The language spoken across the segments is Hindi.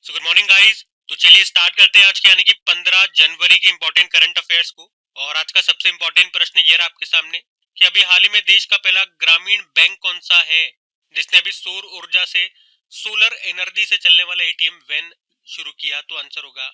So good morning guys. तो चलिए स्टार्ट करते हैं आज के यानी कि 15 जनवरी के इंपॉर्टेंट करंट अफेयर्स को। और आज का सबसे इंपॉर्टेंट प्रश्न ये रहा आपके सामने कि अभी हाल ही में देश का पहला ग्रामीण बैंक कौन सा है जिसने अभी सौर ऊर्जा से सोलर एनर्जी से चलने वाला एटीएम वैन शुरू किया। तो आंसर होगा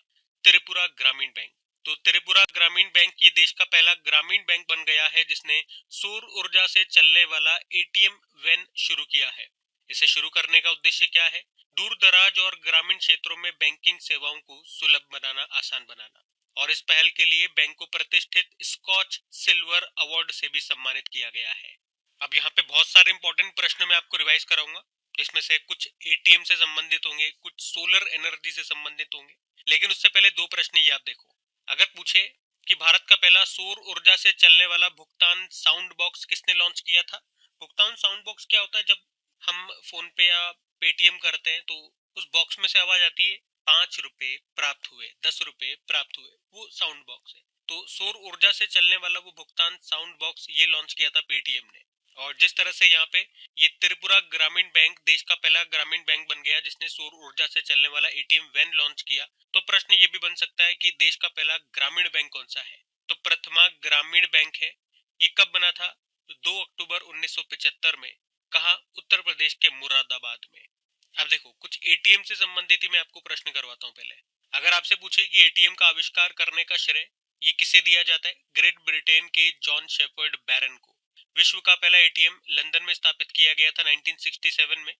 त्रिपुरा ग्रामीण बैंक। तो त्रिपुरा ग्रामीण बैंक ये देश का पहला ग्रामीण बैंक बन गया है जिसने सौर ऊर्जा से चलने वाला एटीएम वैन शुरू किया है। इसे शुरू करने का उद्देश्य क्या है? दूर दराज और ग्रामीण क्षेत्रों में बैंकिंग सेवाओं को सुलभ बनाना, आसान बनाना। और इस पहल के लिए बैंक को प्रतिष्ठित स्कॉच सिल्वर अवार्ड से भी सम्मानित किया गया है। अब यहाँ पे बहुत सारे इंपॉर्टेंट प्रश्न मैं आपको रिवाइज कराऊंगा जिसमें से कुछ एटीएम से संबंधित होंगे, कुछ सोलर एनर्जी से संबंधित होंगे। लेकिन उससे पहले दो प्रश्न याद देखो। अगर पूछे कि भारत का पहला सौर ऊर्जा से चलने वाला भुगतान साउंड बॉक्स किसने लॉन्च किया था? भुगतान साउंड बॉक्स क्या होता है? जब हम फोन पे या पेटीएम करते हैं तो उस बॉक्स में से आवाज आती है 5 रुपए प्राप्त हुए, 10 रुपए प्राप्त हुए, वो साउंड बॉक्स है। तो सौर ऊर्जा से चलने वाला वो भुगतान साउंड बॉक्स ये लॉन्च किया था पेटीएम ने। और जिस तरह से यहाँ पे ये त्रिपुरा ग्रामीण बैंक देश का पहला ग्रामीण बैंक बन गया जिसने सौर ऊर्जा से चलने वाला एटीएम वैन लॉन्च किया, तो प्रश्न ये भी बन सकता है कि देश का पहला ग्रामीण बैंक कौन सा है? तो प्रथमा ग्रामीण बैंक है। ये कब बना था? 2 अक्टूबर 1975 में। कहा? उत्तर प्रदेश के मुरादाबाद में। अब देखो कुछ एटीएम से संबंधित ही मैं आपको प्रश्न करवाता हूँ। पहले अगर आपसे पूछे कि एटीएम का आविष्कार करने का श्रेय ये किसे दिया जाता है? ग्रेट ब्रिटेन के जॉन शेफर्ड बैरन को। विश्व का पहला एटीएम लंदन में स्थापित किया गया था 1967 में।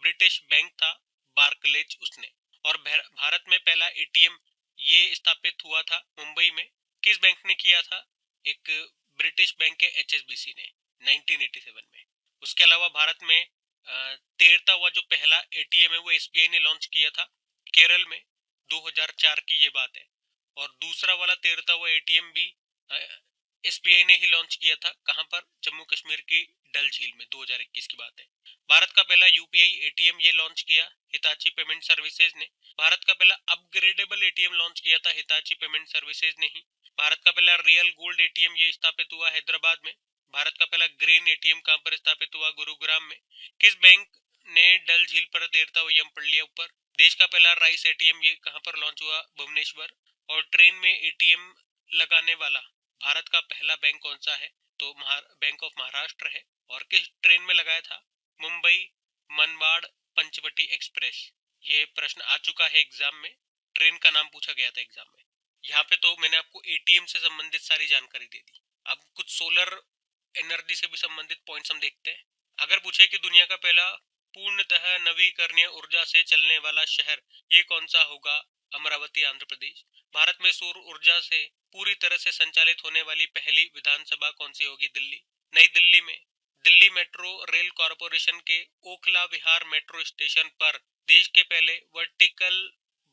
ब्रिटिश बैंक था बार्कलेज उसने। और भारत में पहला एटीएम ये स्थापित हुआ था मुंबई में। किस बैंक ने किया था? एक ब्रिटिश बैंक के एचएसबीसी ने 1987 में। उसके अलावा भारत में तेरता हुआ जो पहला एटीएम है वो एसबीआई ने लॉन्च किया था केरल में, 2004 की ये बात है। और दूसरा वाला तेरता हुआ एटीएम भी एसबीआई ने ही लॉन्च किया था। कहां पर? जम्मू कश्मीर की डल झील में, 2021 की बात है। भारत का पहला यूपीआई एटीएम ये लॉन्च किया हिताची पेमेंट सर्विसेज ने। भारत का पहला अपग्रेडेबल एटीएम लॉन्च किया था हिताची पेमेंट सर्विसेज ने ही। भारत का पहला रियल गोल्ड एटीएम ये स्थापित हुआ हैदराबाद में। भारत का पहला ग्रेन एटीएम कहां पर स्थापित हुआ? गुरुग्राम में। किस बैंक ने डल झील पर देरता हुआ यम पड़ लिया ऊपर? देश का पहला राइस एटीएम ये कहां पर लॉन्च हुआ? भुवनेश्वर। और ट्रेन में एटीएम लगाने वाला भारत का पहला बैंक कौन सा है? तो बैंक ऑफ महाराष्ट्र है। और किस ट्रेन में लगाया था? मुंबई मनमाड़ पंचवटी एक्सप्रेस। ये प्रश्न आ चुका है एग्जाम में, ट्रेन का नाम पूछा गया था एग्जाम में। यहाँ पे तो मैंने आपको एटीएम से संबंधित सारी जानकारी दे दी। अब कुछ सोलर एनर्जी से भी संबंधित पॉइंट्स हम देखते हैं। अगर पूछे कि दुनिया का पहला पूर्णतः नवीकरणीय ऊर्जा से चलने वाला शहर ये कौन सा होगा? अमरावती आंध्र प्रदेश। भारत में सौर ऊर्जा से पूरी तरह से संचालित होने वाली पहली विधानसभा कौन सी होगी? दिल्ली। नई दिल्ली में। दिल्ली मेट्रो रेल कॉरपोरेशन के ओखला विहार मेट्रो स्टेशन पर देश के पहले वर्टिकल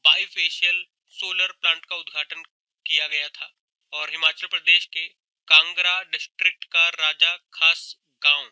बाइफेशियल सोलर प्लांट का उद्घाटन किया गया था। और हिमाचल प्रदेश के कांगड़ा डिस्ट्रिक्ट का राजा खास गांव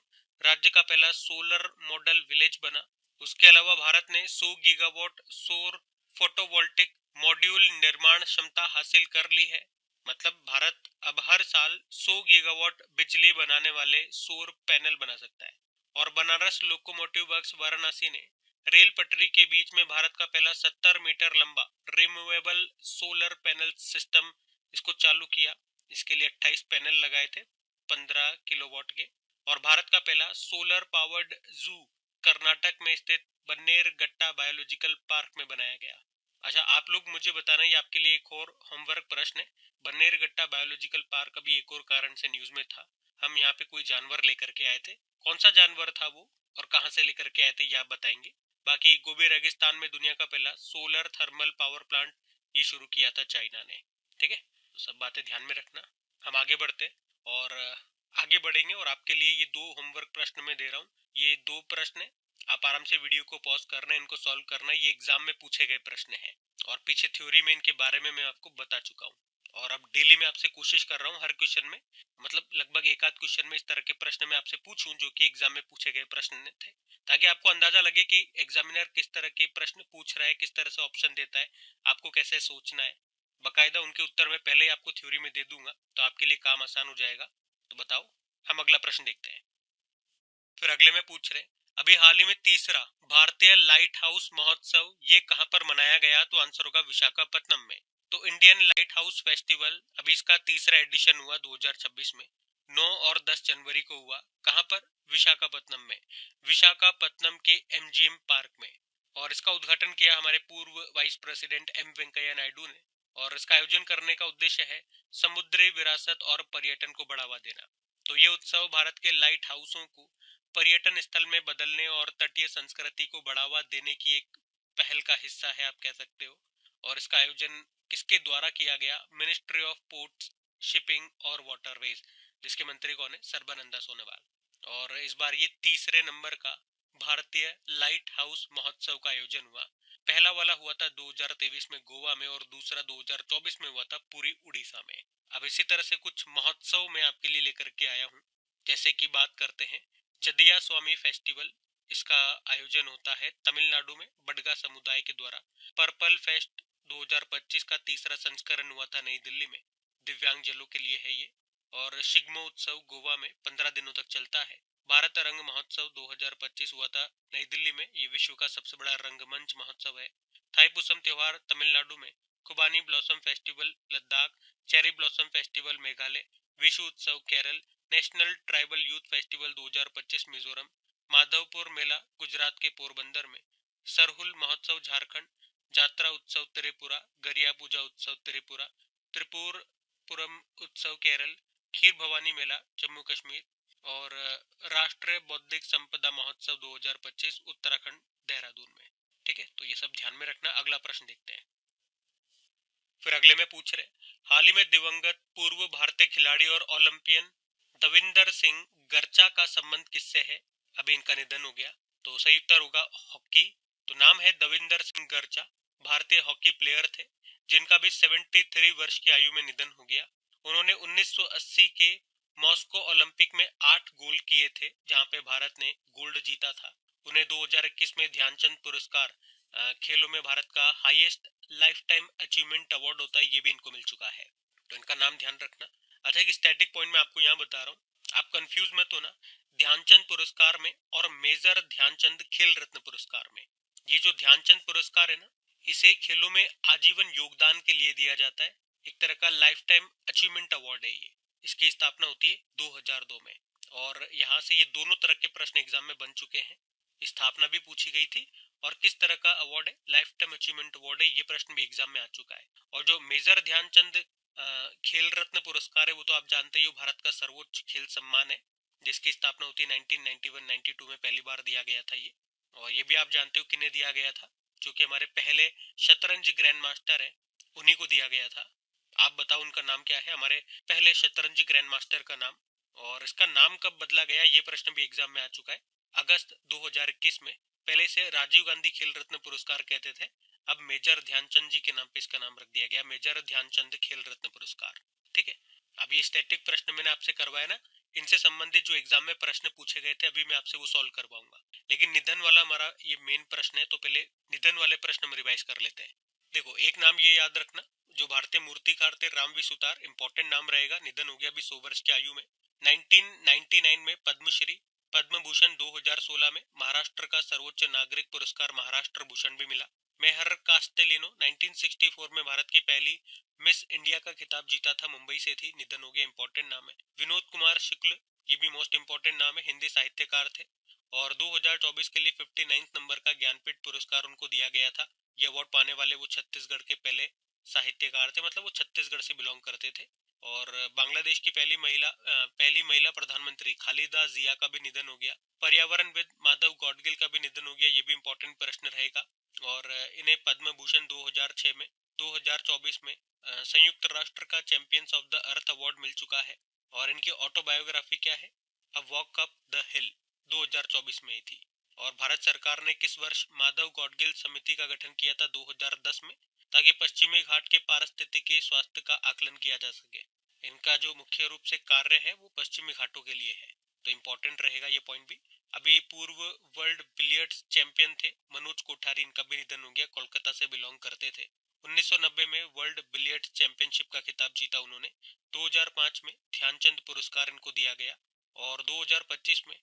राज्य का पहला सोलर मॉडल विलेज बना। उसके अलावा भारत ने 100 गीगावाट सौर फोटोवोल्टिक मॉड्यूल निर्माण क्षमता हासिल कर ली है। मतलब भारत अब हर साल 100 गीगावाट बिजली बनाने वाले सौर पैनल बना सकता है। और बनारस लोकोमोटिव वर्क्स वाराणसी ने रेल पटरी के बीच में भारत का पहला 70 मीटर लंबा रिमूवेबल सोलर पैनल सिस्टम इसको चालू किया। इसके लिए 28 पैनल लगाए थे 15 किलोवाट के। और भारत का पहला सोलर पावर्ड जू कर्नाटक में स्थित बन्नेरगट्टा बायोलॉजिकल पार्क में बनाया गया। अच्छा, आप लोग मुझे बताना, ये आपके लिए एक और होमवर्क प्रश्न है। बन्नेरगट्टा बायोलॉजिकल पार्क अभी एक और कारण से न्यूज में था। हम यहाँ पे कोई जानवर लेकर के आए थे। कौन सा जानवर था वो और कहाँ से लेकर के आए थे ये आप बताएंगे। बाकी गोबी रेगिस्तान में दुनिया का पहला सोलर थर्मल पावर प्लांट ये शुरू किया था चाइना ने। ठीक है, तो सब बातें ध्यान में रखना। हम आगे बढ़ते और आगे बढ़ेंगे। और आपके लिए ये दो होमवर्क प्रश्न मैं दे रहा हूँ। ये दो प्रश्न है, आप आराम से वीडियो को पॉज करना है, इनको सॉल्व करना है। ये एग्जाम में पूछे गए प्रश्न हैं और पीछे थ्योरी में इनके बारे में मैं आपको बता चुका हूँ। और अब डेली मैं आपसे कोशिश कर रहा हूँ हर क्वेश्चन में, मतलब लगभग एक आध क्वेश्चन में इस तरह के प्रश्न मैं आपसे पूछूं जो कि एग्जाम में पूछे गए प्रश्न थे, ताकि आपको अंदाजा लगे कि एग्जामिनर किस तरह के प्रश्न पूछ रहा है, किस तरह से ऑप्शन देता है, आपको कैसे सोचना है। बाकायदा उनके उत्तर मैं पहले ही आपको थ्योरी में दे दूंगा तो आपके लिए काम आसान हो जाएगा। तो बताओ, हम अगला प्रश्न देखते हैं। फिर अगले में पूछ रहे, अभी हाल ही में तीसरा भारतीय लाइट हाउस महोत्सव ये कहां पर मनाया गया? तो आंसर होगा विशाखापत्तनम में। तो इंडियन लाइट हाउस फेस्टिवल अभी इसका तीसरा एडिशन हुआ 2026 में, 9 और 10 जनवरी को हुआ। कहां पर? विशाखापत्तनम में, विशाखापत्तनम के एमजीएम पार्क में। और इसका उद्घाटन किया हमारे पूर्व vice president M Venkaiah Naidu ने। और इसका आयोजन करने का उद्देश्य है समुद्री विरासत और पर्यटन को बढ़ावा देना। तो ये उत्सव भारत के लाइट हाउसों को पर्यटन स्थल में बदलने और तटीय संस्कृति को बढ़ावा देने की एक पहल का हिस्सा है, आप कह सकते हो। और इसका आयोजन किसके द्वारा किया गया? मिनिस्ट्री ऑफ पोर्ट्स, शिपिंग और वाटरवेज, जिसके मंत्री कौन है? सर्बानंदा सोनोवाल। और इस बार ये तीसरे नंबर का भारतीय लाइट हाउस महोत्सव का आयोजन हुआ। पहला वाला हुआ था 2023 में गोवा में, और दूसरा 2024 में हुआ था पूरी उड़ीसा में। अब इसी तरह से कुछ महोत्सव मैं आपके लिए लेकर के आया हूँ। जैसे कि बात करते हैं जदिया स्वामी फेस्टिवल। इसका आयोजन होता है तमिलनाडु में बडगा समुदाय के द्वारा। पर्पल फेस्ट 2025 का तीसरा संस्करण हुआ था नई दिल्ली में, दिव्यांगजनों के लिए है ये। और शिग्मो उत्सव गोवा में 15 दिनों तक चलता है। भारत रंग महोत्सव 2025 हुआ था नई दिल्ली में, ये विश्व का सबसे बड़ा रंगमंच महोत्सव है। थाईपुसम त्योहार तमिलनाडु में, खुबानी blossom festival Ladakh, cherry blossom festival Meghalaya, Vishu उत्सव Kerala, national tribal youth festival 2025 Mizoram, Madhavpur मेला गुजरात के पोरबंदर में, सरहुल महोत्सव झारखंड, जात्रा उत्सव त्रिपुरा, गरिया पूजा उत्सव त्रिपुरा, त्रिपुरपुरम उत्सव केरल, खीर भवानी मेला जम्मू कश्मीर, और राष्ट्रीय बौद्धिक संपदा महोत्सव 2025 उत्तराखंड देहरादून में। ठीक है, तो ये सब ध्यान में रखना। अगला प्रश्न देखते हैं। फिर अगले में पूछ रहे, हाल ही में दिवंगत पूर्व भारतीय खिलाड़ी और ओलंपियन दविंदर सिंह गर्चा का संबंध किससे है? अभी इनका निधन हो गया। तो सही उत्तर होगा हॉकी। तो नाम है दविंदर सिंह गर्चा, भारतीय हॉकी प्लेयर थे जिनका भी 73 वर्ष की आयु में निधन हो गया। उन्होंने 1980 के मॉस्को ओलंपिक में 8 गोल किए थे, जहां पे भारत ने गोल्ड जीता था। उन्हें 2021 में ध्यानचंद पुरस्कार, खेलों में भारत का highest life time achievement award होता है, ये भी इनको मिल चुका है। तो इनका नाम ध्यान रखना। अच्छा, एक स्टैटिक पॉइंट मैं आपको यहाँ बता रहा हूँ, आप कंफ्यूज मत होना। ध्यानचंद पुरस्कार में और मेजर ध्यानचंद खेल रत्न पुरस्कार में, ये जो ध्यानचंद पुरस्कार है ना, इसे खेलों में आजीवन योगदान के लिए दिया जाता है। एक तरह का लाइफ टाइम अचीवमेंट अवार्ड है ये। इसकी स्थापना होती है 2002 में। और यहाँ से ये दोनों तरह के प्रश्न एग्जाम में बन चुके हैं। स्थापना भी पूछी गई थी और किस तरह का अवार्ड है, लाइफ टाइम अचीवमेंट अवार्ड है, ये प्रश्न भी एग्जाम में आ चुका है। और जो मेजर ध्यानचंद खेल रत्न पुरस्कार है, वो तो आप जानते ही हो, भारत का सर्वोच्च खेल सम्मान है, जिसकी स्थापना होती है 1991-92 में पहली बार दिया गया था ये। और ये भी आप जानते हो किन्हें दिया गया था, जो कि हमारे पहले शतरंज ग्रैंड मास्टर है, उन्हीं को दिया गया था। आप बताओ उनका नाम क्या है, हमारे पहले शतरंज ग्रैंड मास्टर का नाम। और इसका नाम कब बदला गया, ये प्रश्न भी एग्जाम में आ चुका है। अगस्त 2021 में। पहले से राजीव गांधी खेल रत्न पुरस्कार कहते थे, अब मेजर ध्यानचंद जी के नाम पे इसका नाम रख दिया गया, मेजर ध्यानचंद खेल रत्न पुरस्कार। ठीक है, अब ये स्टैटिक प्रश्न मैंने आपसे करवाया ना, इनसे संबंधित जो एग्जाम में प्रश्न पूछे गए थे अभी मैं आपसे वो सॉल्व करवाऊंगा। लेकिन निधन वाला हमारा ये मेन प्रश्न है, तो पहले निधन वाले प्रश्न हम रिवाइज कर लेते हैं। देखो, एक नाम ये याद रखना, जो भारतीय मूर्तिकार थे रामवी सुतार, इंपॉर्टेंट नाम रहेगा। निधन हो गया अभी 100 वर्ष की आयु में। 1999 में पद्मश्री, पद्म भूषण 2016 में, महाराष्ट्र का सर्वोच्च नागरिक पुरस्कार महाराष्ट्र भूषण भी मिला। मेहर कास्टेलिनो 1964 में भारत की पहली मिस इंडिया का खिताब जीता था, मुंबई से थी, निधन हो गया, इंपॉर्टेंट नाम है। विनोद कुमार शुक्ल, ये भी मोस्ट इंपॉर्टेंट नाम है, हिंदी साहित्यकार थे। और 2024 के लिए 59 नंबर का ज्ञानपीठ पुरस्कार उनको दिया गया था। ये अवार्ड पाने वाले वो छत्तीसगढ़ के पहले साहित्यकार थे, मतलब वो छत्तीसगढ़ से बिलोंग करते थे। और बांग्लादेश की पहली महिला प्रधानमंत्री खालिदा जिया का भी निधन हो गया। पर्यावरणविद माधव गॉडगिल का भी निधन हो गया, ये भी इंपॉर्टेंट प्रश्न रहेगा। और इन्हें पद्म भूषण 2006 में, 2024 में संयुक्त राष्ट्र का champions of the earth award मिल चुका है। और इनकी ऑटोबायोग्राफी क्या है, a walk up the hill, 2024 में ही थी। और भारत सरकार ने किस वर्ष माधव गॉडगिल समिति का गठन किया था? 2010 में, ताकि पश्चिमी घाट के पारिस्थितिकी स्वास्थ्य का आकलन किया जा सके। इनका जो मुख्य रूप से कार्य है वो पश्चिमी घाटों के लिए है, तो इम्पोर्टेंट रहेगा ये पॉइंट भी। अभी पूर्व वर्ल्ड बिलियर्ड्स चैंपियन थे मनोज कोठारी, इनका भी निधन हो गया, कोलकाता से बिलोंग करते थे। 1990 में वर्ल्ड बिलियर्ड्स चैंपियनशिप का खिताब जीता उन्होंने। 2005 में ध्यानचंद पुरस्कार इनको दिया गया। और 2025 में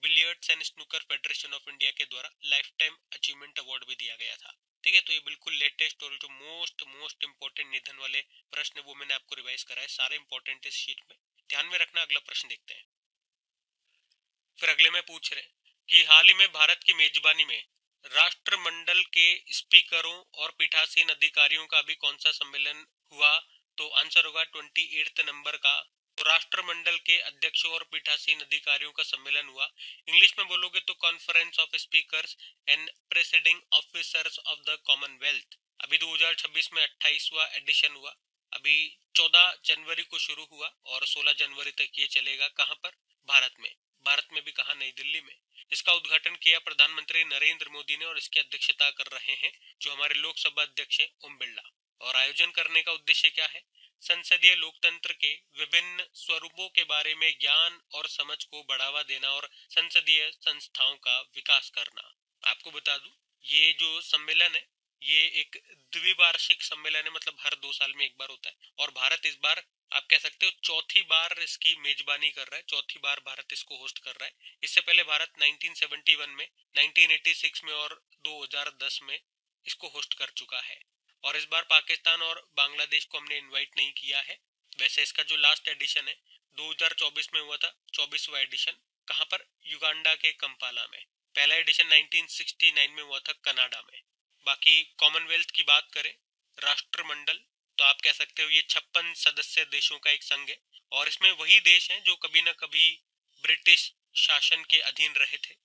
billiards and snooker federation of India के द्वारा लाइफ टाइम अचीवमेंट अवार्ड भी दिया गया था। ठीक है, तो ये बिल्कुल लेटेस्ट और जो मोस्ट मोस्ट इंपॉर्टेंट निधन वाले प्रश्न वो मैंने आपको रिवाइज करा है, सारे इंपॉर्टेंट इस शीट में, ध्यान में रखना। अगला प्रश्न देखते हैं। फिर अगले में पूछ रहे हैं कि हाल ही में भारत की मेजबानी में राष्ट्रमंडल के स्पीकरों और पीठासीन अधिकारियों का भी कौन सा सम्मेलन हुआ? तो आंसर होगा 28 नंबर का। तो राष्ट्रमंडल के अध्यक्षों और पीठासीन अधिकारियों का सम्मेलन हुआ। इंग्लिश में बोलोगे तो conference of speakers and presiding officers of the Commonwealth. अभी 2026 में 28वां एडिशन हुआ। अभी 14 जनवरी को शुरू हुआ और 16 जनवरी तक ये चलेगा। कहाँ पर? भारत में। भारत में भी कहा? नई दिल्ली में। इसका उद्घाटन किया प्रधानमंत्री नरेंद्र मोदी ने और इसकी अध्यक्षता कर रहे हैं जो हमारे लोकसभा अध्यक्ष हैं ओम बिरला। और आयोजन करने का उद्देश्य क्या है? संसदीय लोकतंत्र के विभिन्न स्वरूपों के बारे में ज्ञान और समझ को बढ़ावा देना और संसदीय संस्थाओं का विकास करना। आपको बता दूं, ये जो सम्मेलन है ये एक द्विवार्षिक सम्मेलन है, मतलब हर 2 साल में एक बार होता है। और भारत इस बार आप कह सकते हो चौथी बार इसकी मेजबानी कर रहा है, चौथी बार भारत इसको होस्ट कर रहा है। इससे पहले भारत 1971 में, 1986 में और 2010 में इसको होस्ट कर चुका है। और इस बार पाकिस्तान और बांग्लादेश को हमने इनवाइट नहीं किया है। वैसे इसका जो लास्ट एडिशन है 2024 में हुआ था, 24वां एडिशन। कहाँ पर? युगांडा के कंपाला में। पहला एडिशन 1969 में हुआ था कनाडा में। बाकी कॉमनवेल्थ की बात करें, राष्ट्रमंडल, तो आप कह सकते हो ये 56 सदस्य देशों का एक संघ है। और इसमें वही देश हैं जो कभी ना कभी ब्रिटिश शासन के अधीन रहे थे।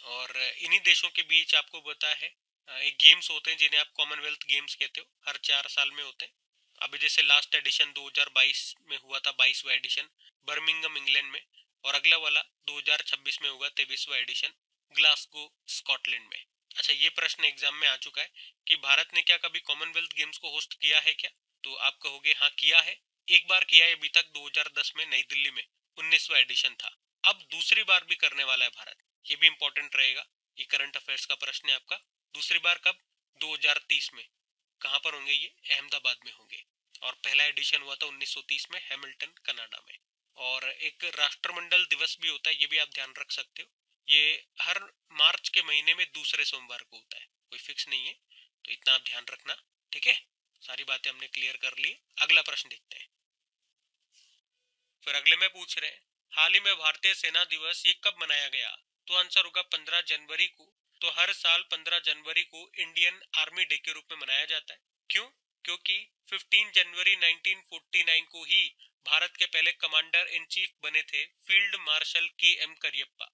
और इन्हीं देशों के बीच आपको पता है एक गेम्स होते हैं जिन्हें आप कॉमनवेल्थ गेम्स कहते हो, हर 4 साल में होते हैं। अभी जैसे लास्ट एडिशन 2022 में हुआ था, 22वां एडिशन बर्मिंघम इंग्लैंड में। और अगला वाला 2026 में होगा, 23वां एडिशन ग्लासगो स्कॉटलैंड में। अच्छा, ये प्रश्न एग्जाम में आ चुका है कि भारत ने क्या कभी कॉमनवेल्थ गेम्स को होस्ट किया है क्या? तो आप कहोगे हाँ किया है, एक बार किया है अभी तक 2010 में नई दिल्ली में, 19वां एडिशन था। अब दूसरी बार भी करने वाला है भारत, ये भी इंपॉर्टेंट रहेगा, ये करंट अफेयर्स का प्रश्न है आपका। दूसरी बार कब? 2030 में। कहाँ पर होंगे ये? अहमदाबाद में होंगे। और पहला एडिशन हुआ था 1930 में हैमिल्टन कनाडा में। और एक राष्ट्रमंडल दिवस भी होता है, ये भी आप ध्यान रख सकते हो। ये हर मार्च के महीने में दूसरे सोमवार को होता है, कोई फिक्स नहीं है, तो इतना आप ध्यान रखना। ठीक है, सारी बातें हमने क्लियर कर ली। अगला प्रश्न देखते हैं। फिर अगले में पूछ रहे हैं हाल ही में भारतीय सेना दिवस ये कब मनाया गया? तो आंसर होगा 15 जनवरी को। तो हर साल 15 जनवरी को इंडियन आर्मी डे के रूप में मनाया जाता है। क्यों? क्योंकि 15 जनवरी 1949 को ही भारत के पहले कमांडर इन चीफ बने थे फील्ड मार्शल के एम करियप्पा,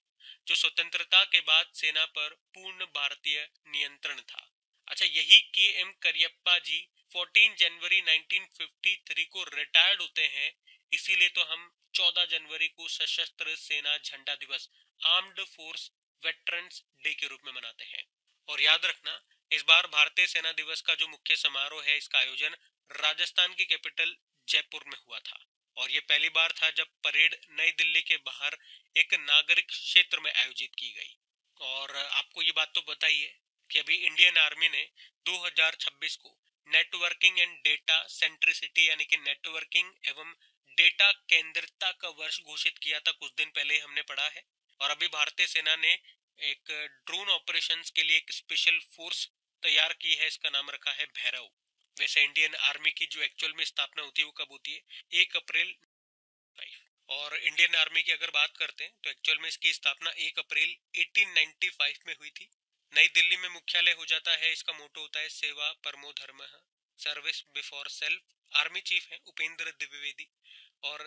जो स्वतंत्रता के बाद सेना पर पूर्ण भारतीय नियंत्रण था। अच्छा, यही के एम करियप्पा जी 14 जनवरी 1953 को रिटायर्ड होते हैं। इसीलिए तो हम 14 जनवरी को सशस्त्र सेना झंडा दिवस, आर्म्ड फोर्स वेटरन्स डे के रूप में मनाते हैं। और याद रखना, इस बार भारतीय सेना दिवस का जो मुख्य समारोह है इसका आयोजन राजस्थान की कैपिटल जयपुर में हुआ था। और ये पहली बार था जब परेड नई दिल्ली के बाहर एक नागरिक क्षेत्र में आयोजित की गई। और आपको ये बात तो पता ही है कि अभी इंडियन आर्मी ने 2026 को नेटवर्किंग एंड डेटा सेंट्रिसिटी यानी कि नेटवर्किंग एवं डेटा केंद्रितता का वर्ष घोषित किया था, कुछ दिन पहले हमने पढ़ा है। और अभी भारतीय सेना ने एक ड्रोन ऑपरेशंस के लिए एक स्पेशल फोर्स तैयार की है, इसका नाम रखा है भैरव। वैसे इंडियन आर्मी की जो एक्चुअल में स्थापना होती है वो कब होती है? 1 अप्रैल 5। और इंडियन आर्मी की अगर बात करते हैं तो एक्चुअल में इसकी स्थापना 1 अप्रैल 1895 में हुई थी। नई दिल्ली में मुख्यालय हो जाता है। इसका मोटो होता है सेवा परमो धर्मः, service before self. Army chief है उपेंद्र द्विवेदी और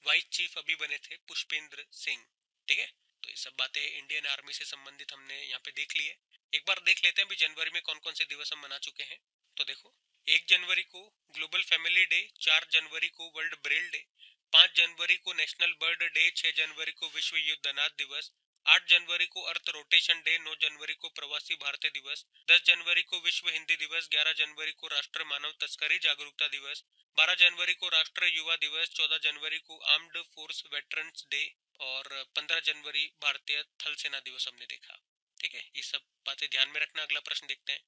वाइस चीफ अभी बने थे पुष्पेंद्र सिंह। ठीक है, तो ये सब बातें इंडियन आर्मी से संबंधित हमने यहाँ पे देख ली है। एक बार देख लेते हैं भी जनवरी में कौन कौन से दिवस हम मना चुके हैं। तो देखो, 1 जनवरी को ग्लोबल फैमिली डे, 4 जनवरी को वर्ल्ड ब्रेल डे, 5 जनवरी को नेशनल बर्ड डे, 6 जनवरी को विश्व युद्ध अनाथ दिवस, 8 जनवरी को अर्थ रोटेशन डे, 9 जनवरी को प्रवासी भारतीय दिवस, 10 जनवरी को विश्व हिंदी दिवस, 11 जनवरी को राष्ट्रीय मानव तस्करी जागरूकता दिवस, 12 जनवरी को राष्ट्रीय युवा दिवस, 14 जनवरी को आर्म्ड फोर्स वेटरन्स डे और 15 जनवरी भारतीय थल सेना दिवस हमने देखा। ठीक है, ये सब बातें ध्यान में रखना। अगला प्रश्न देखते हैं।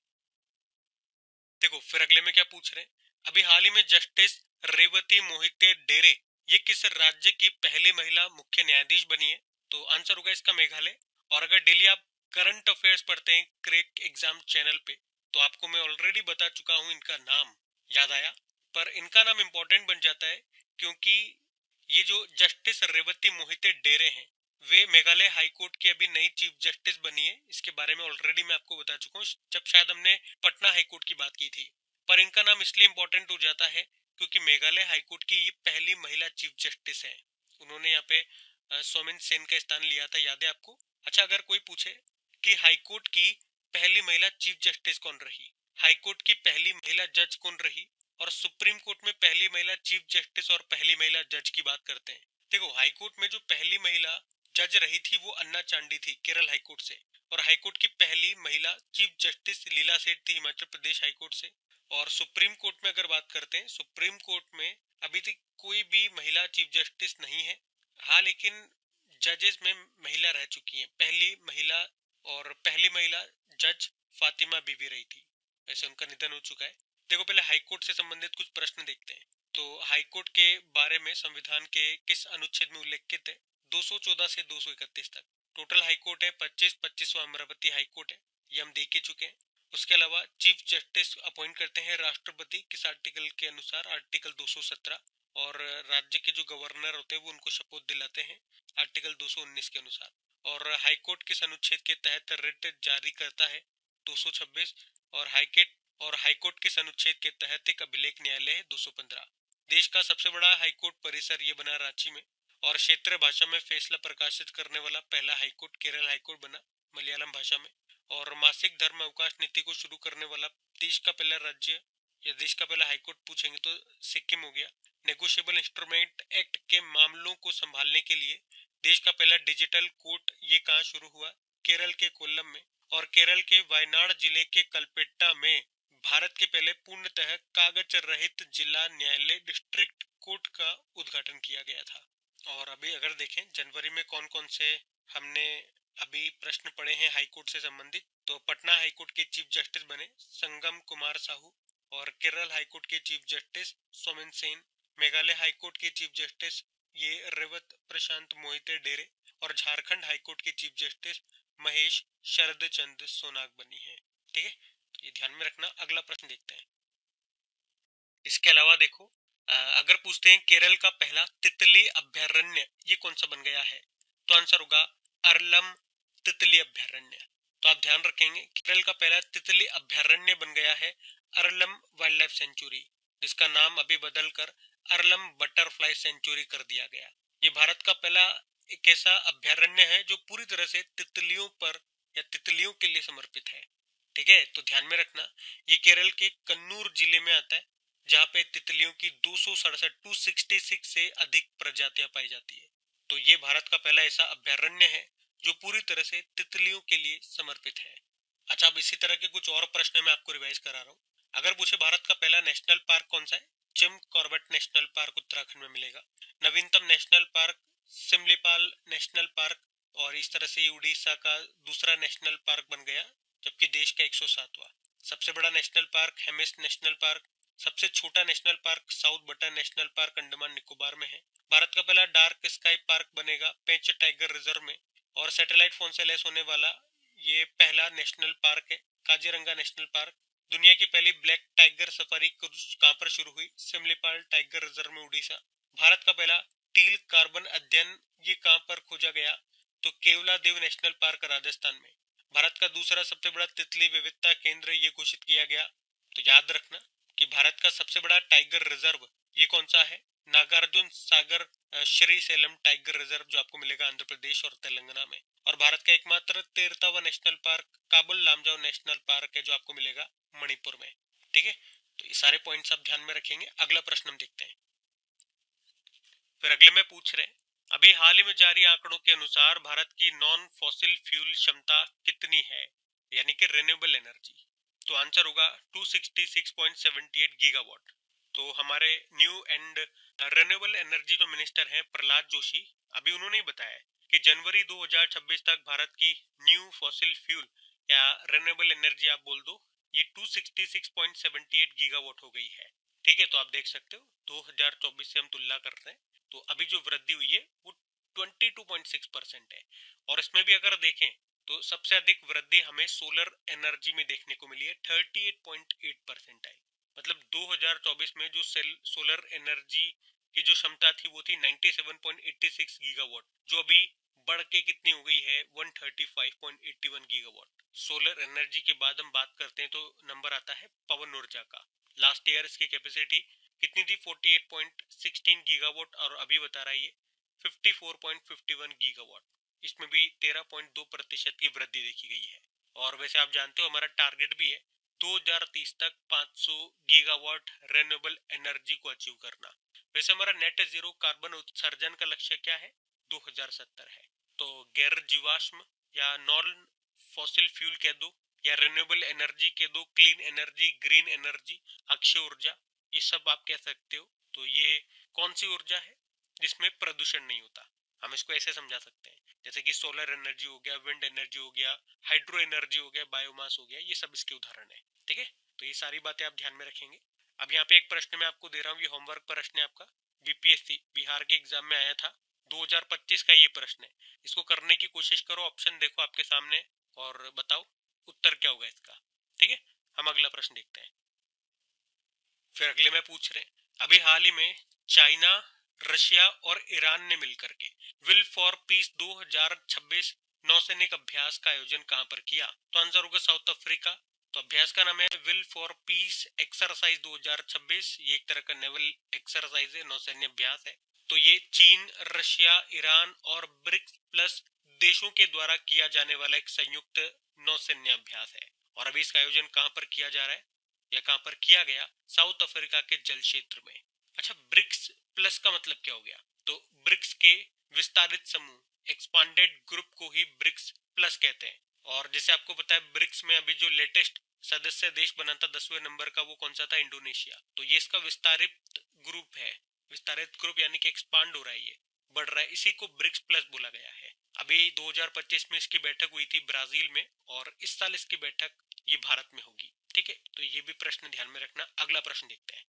देखो, फिर अगले में क्या पूछ रहे हैं, अभी हाल ही में जस्टिस रेवती मोहिते डेरे ये किस राज्य की पहली महिला मुख्य न्यायाधीश बनी है? तो आंसर होगा इसका मेघालय। और अगर डेली आप करंट अफेयर्स पढ़ते हैं क्रैक एग्जाम चैनल पे, तो आपको मैं ऑलरेडी बता चुका हूँ इनका नाम, याद आया? पर इनका नाम इम्पोर्टेंट बन जाता है क्योंकि ये जो जस्टिस रेवती मोहिते डेरे हैं, वे मेघालय हाईकोर्ट की अभी नई चीफ जस्टिस बनी है। इसके बारे में ऑलरेडी मैं आपको बता चुका हूँ जब शायद हमने पटना हाईकोर्ट की बात की थी। पर इनका नाम इसलिए इम्पोर्टेंट हो जाता है क्योंकि मेघालय हाईकोर्ट की ये पहली महिला चीफ जस्टिस है। उन्होंने यहाँ पे सोमेन सेन का स्थान लिया था, याद है आपको? अच्छा, अगर कोई पूछे कि हाईकोर्ट की पहली महिला चीफ जस्टिस कौन रही, हाईकोर्ट की पहली महिला जज कौन रही, और सुप्रीम कोर्ट में पहली महिला चीफ जस्टिस और पहली महिला जज की बात करते हैं। देखो, हाईकोर्ट में जो पहली महिला जज रही थी वो अन्ना चांडी थी केरल हाईकोर्ट से, और हाईकोर्ट की पहली महिला चीफ जस्टिस लीला सेठ थी हिमाचल प्रदेश हाईकोर्ट से। और सुप्रीम कोर्ट में अगर बात करते हैं, सुप्रीम कोर्ट में अभी तक कोई भी महिला चीफ जस्टिस नहीं है। हाँ, लेकिन जजेस में महिला रह चुकी हैं, पहली महिला, और पहली महिला जज फातिमा बीवी रही थी। वैसे उनका निधन हो चुका है। देखो, पहले हाईकोर्ट से संबंधित कुछ प्रश्न देखते हैं। तो हाईकोर्ट के बारे में संविधान के किस अनुच्छेद में उल्लेखित है? 214 से 231 तक। टोटल हाईकोर्ट है 25, 25वां अमरावती हाईकोर्ट है, ये हम देख ही चुके हैं। उसके अलावा चीफ जस्टिस अपॉइंट करते हैं राष्ट्रपति, किस आर्टिकल के अनुसार? आर्टिकल 217। और राज्य के जो गवर्नर होते हैं वो उनको शपथ दिलाते हैं आर्टिकल 219 के अनुसार। और हाईकोर्ट किस अनुच्छेद के तहत रिट जारी करता है? 226। और हाईकोर्ट किस अनुच्छेद के तहत एक अभिलेख न्यायालय है? 215। देश का सबसे बड़ा हाईकोर्ट परिसर ये बना रांची में। और क्षेत्रीय भाषा में फैसला प्रकाशित करने वाला पहला हाईकोर्ट केरल हाईकोर्ट बना, मलयालम भाषा में। और मासिक धर्म अवकाश नीति को शुरू करने वाला देश का पहला राज्य या देश का पहला हाईकोर्ट पूछेंगे तो सिक्किम हो गया। नेगोशिएबल इंस्ट्रूमेंट एक्ट के मामलों को संभालने के लिए देश का पहला डिजिटल कोर्ट ये कहाँ शुरू हुआ? केरल के कोल्लम में। और केरल के वायनाड जिले के कलपेट्टा में भारत के पहले पूर्णतः कागज रहित जिला न्यायालय डिस्ट्रिक्ट कोर्ट का उद्घाटन किया गया था। और अभी अगर देखें जनवरी में कौन कौन से हमने अभी प्रश्न पढ़े हैं हाईकोर्ट से संबंधित, तो पटना हाईकोर्ट के चीफ जस्टिस बने संगम कुमार साहू, और केरल हाईकोर्ट के chief justice Somen Sen. Meghalaya high court के चीफ जस्टिस ये रेवत प्रशांत मोहिते डेरे, और झारखंड हाईकोर्ट के चीफ जस्टिस महेश शरद चंद सोनाग बनी है। ठीक है, तो ये ध्यान में रखना। अगला प्रश्न देखते हैं। इसके अलावा देखो, अगर पूछते हैं केरल का पहला तितली अभयारण्य ये कौन सा बन गया है, तो आंसर होगा अरलम तितली अभयारण्य। तो आप ध्यान रखेंगे केरल का पहला तितली अभयारण्य बन गया है अरलम वाइल्ड लाइफ सेंचुरी, जिसका नाम अभी बदलकर अरलम बटरफ्लाई सेंचुरी कर दिया गया। ये भारत का पहला एक ऐसा अभयारण्य है जो पूरी तरह से तितलियों पर या तितलियों के लिए समर्पित है। ठीक है, तो ध्यान में रखना, ये केरल के कन्नूर जिले में आता है, जहाँ पे तितलियों की 266 से अधिक प्रजातियां पाई जाती है। तो ये भारत का पहला ऐसा अभयारण्य है जो पूरी तरह से तितलियों के लिए समर्पित है। अच्छा, अब इसी तरह के कुछ और प्रश्न मैं आपको रिवाइज करा रहा हूँ। अगर पूछे भारत का पहला नेशनल पार्क कौन सा है? Jim Corbett National Park Uttarakhand में मिलेगा। नवीनतम national park Simlipal National Park, और इस तरह से उड़ीसा का दूसरा नेशनल पार्क बन गया, जबकि देश का 107वां। सबसे बड़ा national park Hemis national park. सबसे छोटा national park south button national park Andaman Nicobar में है। भारत का पहला डार्क स्काई पार्क बनेगा पेंच टाइगर रिजर्व में। और सैटेलाइट फोन से लैस होने वाला ये पहला नेशनल पार्क है काजीरंगा नेशनल पार्क। दुनिया की पहली ब्लैक टाइगर सफारी क्रूज कहाँ पर शुरू हुई? सिमलीपाल टाइगर रिजर्व में उड़ीसा। भारत का पहला टील कार्बन अध्ययन ये कहाँ पर खोजा गया? तो केवलादेव नेशनल पार्क राजस्थान में। भारत का दूसरा सबसे बड़ा तितली विविधता केंद्र ये घोषित किया गया। तो याद रखना कि भारत का सबसे बड़ा टाइगर रिजर्व ये कौन सा है? नागार्जुन सागर श्री सेलम टाइगर रिजर्व, जो आपको मिलेगा आंध्र प्रदेश और तेलंगाना में। और भारत का एकमात्र 13वां national park Keibul Lamjao national park है, जो आपको मिलेगा मणिपुर में। ठीक है, तो ये सारे पॉइंट्स आप ध्यान में रखेंगे। अगला प्रश्न हम देखते हैं। फिर अगले में पूछ रहे हैं, अभी हाल ही में जारी आंकड़ों के अनुसार भारत की नॉन फॉसिल फ्यूल क्षमता कितनी है, यानी कि रिन्यूएबल एनर्जी? तो आंसर होगा 266.78 गीगावाट। तो हमारे न्यू एंड रिन्यूएबल एनर्जी जो मिनिस्टर हैं प्रहलाद जोशी, अभी उन्होंने ही बताया कि जनवरी 2026 तक भारत की न्यू फॉसिल फ्यूल या रिन्यूएबल एनर्जी आप बोल दो, ये 266.78 गीगावाट हो गई है। ठीक है, तो आप देख सकते हो 2024 से हम तुलना करते हैं तो अभी जो वृद्धि हुई है वो 22.6% है। और इसमें भी अगर देखें तो सबसे अधिक वृद्धि हमें सोलर एनर्जी में देखने को मिली है, 38.8% आई। मतलब 2024 में जो सोलर एनर्जी की जो क्षमता थी वो थी 97.86 गीगावाट, जो अभी बढ़ के कितनी हो गई है 135.81 गीगावाट। सोलर एनर्जी के बाद हम बात करते हैं तो नंबर आता है पवन ऊर्जा का। लास्ट ईयर इसकी कैपेसिटी कितनी थी 48.16 गीगावाट और अभी बता रहा है 54.51 गीगावाट। इसमें भी 13.2% की वृद्धि देखी गई है। और वैसे आप जानते हो हमारा टारगेट भी है 2030 तक 500 गीगावाट रिन्यूएबल एनर्जी को अचीव करना। वैसे हमारा नेट जीरो कार्बन उत्सर्जन का लक्ष्य क्या है 2070 है। तो गैर जीवाश्म या नॉन फॉसिल फ्यूल कह दो या रिन्यूएबल एनर्जी कह दो, clean energy, green energy, Akshay ऊर्जा, ये सब आप कह सकते हो। तो ये कौन सी ऊर्जा है जिसमें प्रदूषण नहीं होता? हम इसको ऐसे समझा सकते हैं जैसे कि सोलर एनर्जी हो गया, विंड एनर्जी हो गया, हाइड्रो एनर्जी हो गया, बायोमास हो गया, ये सब इसके उदाहरण है। ठीक है, तो ये सारी बातें आप ध्यान में रखेंगे। अब यहाँ पे एक प्रश्न मैं आपको दे रहा हूँ, ये होमवर्क प्रश्न है आपका, बीपीएससी बिहार के एग्जाम में आया था 2025 का ये प्रश्न है। इसको करने की कोशिश करो, ऑप्शन देखो आपके सामने और बताओ उत्तर क्या होगा इसका। ठीक है, हम अगला प्रश्न देखते हैं। फिर अगले में पूछ रहे हैं अभी हाल ही में चाइना, रशिया और ईरान ने मिलकर के विल फॉर पीस 2026 नौसैनिक अभ्यास का आयोजन कहां पर किया? तो आंसर होगा साउथ अफ्रीका। तो अभ्यास का नाम है विल फॉर पीस एक्सरसाइज 2026। ये एक तरह का नेवल एक्सरसाइज है, नौसैन्य अभ्यास है। तो ये चीन, रशिया, ईरान और ब्रिक्स प्लस देशों के द्वारा किया जाने वाला एक संयुक्त नौसैन्य अभ्यास है। और अभी इसका आयोजन कहां पर किया जा रहा है या कहां पर किया गया? साउथ अफ्रीका के जल क्षेत्र में। अच्छा, ब्रिक्स प्लस का मतलब क्या हो गया? तो ब्रिक्स के विस्तारित समूह, एक्सपांडेड ग्रुप को ही ब्रिक्स प्लस कहते हैं। और जैसे आपको पता है ब्रिक्स में अभी जो लेटेस्ट सदस्य देश बना था 10वें नंबर का, वो कौन सा था? इंडोनेशिया। तो ये इसका विस्तारित ग्रुप है। विस्तारित ग्रुप यानी कि एक्सपांड हो रहा है, ये बढ़ रहा है, इसी को ब्रिक्स प्लस बोला गया है। अभी 2025 में इसकी बैठक हुई थी ब्राजील में और इस साल इसकी बैठक ये भारत में होगी। ठीक है, तो ये भी प्रश्न ध्यान में रखना। अगला प्रश्न देखते हैं।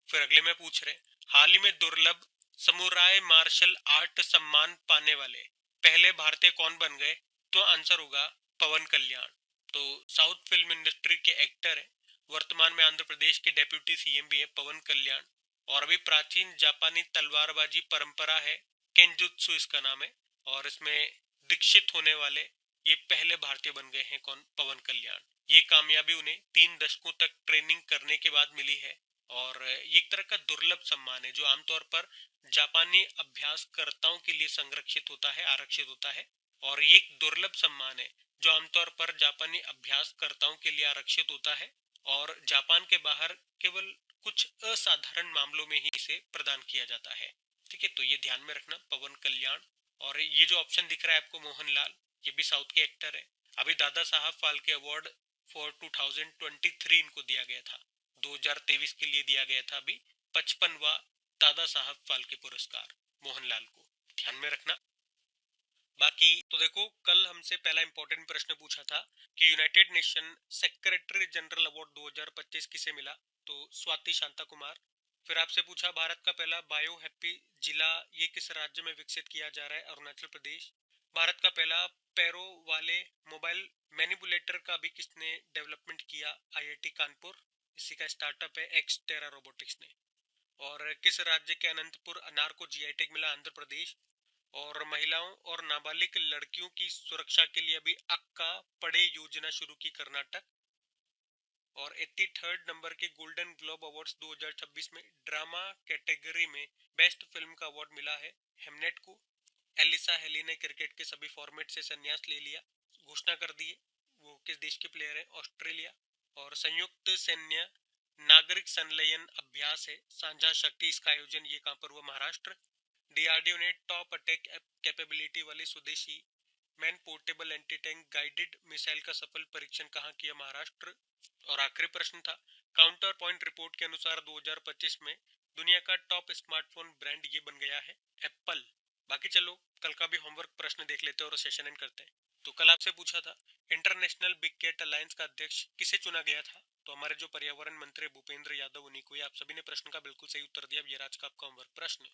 फिर अगले में पूछ रहे हाल ही में दुर्लभ समुराय मार्शल आर्ट सम्मान पाने वाले पहले भारतीय कौन बन गए? तो आंसर होगा पवन कल्याण। तो साउथ फिल्म इंडस्ट्री के एक्टर है, वर्तमान में आंध्र प्रदेश के डेप्यूटी सीएम भी है पवन कल्याण। और अभी प्राचीन जापानी तलवारबाजी परंपरा है केंजुत्सु इसका नाम है, और इसमें दीक्षित होने वाले ये पहले भारतीय बन गए हैं। कौन? पवन कल्याण। ये कामयाबी उन्हें 3 दशकों तक ट्रेनिंग करने के बाद मिली है। और ये एक तरह का दुर्लभ सम्मान है जो आमतौर पर जापानी अभ्यासकर्ताओं के लिए संरक्षित होता है, आरक्षित होता है। और ये एक दुर्लभ सम्मान है जो आमतौर पर जापानी अभ्यासकर्ताओं के लिए आरक्षित होता है और जापान के बाहर केवल कुछ असाधारण मामलों में ही इसे प्रदान किया जाता है। ठीक है, तो ये ध्यान में रखना, पवन कल्याण। और ये जो ऑप्शन दिख रहा है आपको मोहनलाल, ये भी साउथ के एक्टर है। अभी दादा साहब फाल्के अवार्ड फॉर 2023 इनको दिया गया था, 2023 के लिए दिया गया था अभी 55वां दादा साहब फाल्के पुरस्कार मोहनलाल को, ध्यान में रखना। बाकी तो देखो, कल हमसे पहला इंपॉर्टेंट प्रश्न पूछा था कि United nation secretary general award 2025 किसे मिला? तो स्वाति शांता कुमार। फिर आपसे पूछा भारत का पहला बायो हैप्पी जिला ये किस राज्य में विकसित किया जा रहा है? अरुणाचल प्रदेश। भारत का पहला पैरो वाले मोबाइल मैनिपुलेटर का भी किसने डेवलपमेंट किया? आईआईटी कानपुर, इसी का स्टार्टअप है एक्सटेरा रोबोटिक्स ने। और किस राज्य के अनंतपुर अनार को जीआई टैग मिला? आंध्र प्रदेश। और महिलाओं और नाबालिग लड़कियों की सुरक्षा के लिए अभी अक्का पड़े योजना शुरू की कर्नाटक। और 83rd नंबर के गोल्डन ग्लोब अवार्ड्स 2026 में ड्रामा कैटेगरी में बेस्ट फिल्म का अवार्ड मिला है हेमनेट को। एलिसा हेली ने क्रिकेट के सभी फॉर्मेट से संन्यास ले लिया, घोषणा कर दी है। वो किस देश के प्लेयर है? ऑस्ट्रेलिया। और संयुक्त सैन्य नागरिक संलयन अभ्यास है साझा शक्ति, इसका आयोजन ये कहां पर हुआ? महाराष्ट्र। डीआरडीओ ने टॉप अटैक कैपेबिलिटी वाली स्वदेशी man portable anti tank guided missile का सफल परीक्षण कहां किया? महाराष्ट्र। और आखिरी प्रश्न था काउंटर पॉइंट रिपोर्ट के अनुसार 2025 में दुनिया का टॉप स्मार्टफोन ब्रांड ये बन गया है एप्पल। बाकी चलो कल का भी होमवर्क प्रश्न देख लेते हैं और सेशन एंड करते हैं। तो कल आपसे पूछा था इंटरनेशनल बिग कैट अलायंस का अध्यक्ष किसे चुना गया था? तो हमारे जो पर्यावरण मंत्री भूपेंद्र यादव, उन्हीं को। आप सभी ने प्रश्न का बिल्कुल सही उत्तर दिया। ये आज का आपका होमवर्क प्रश्न।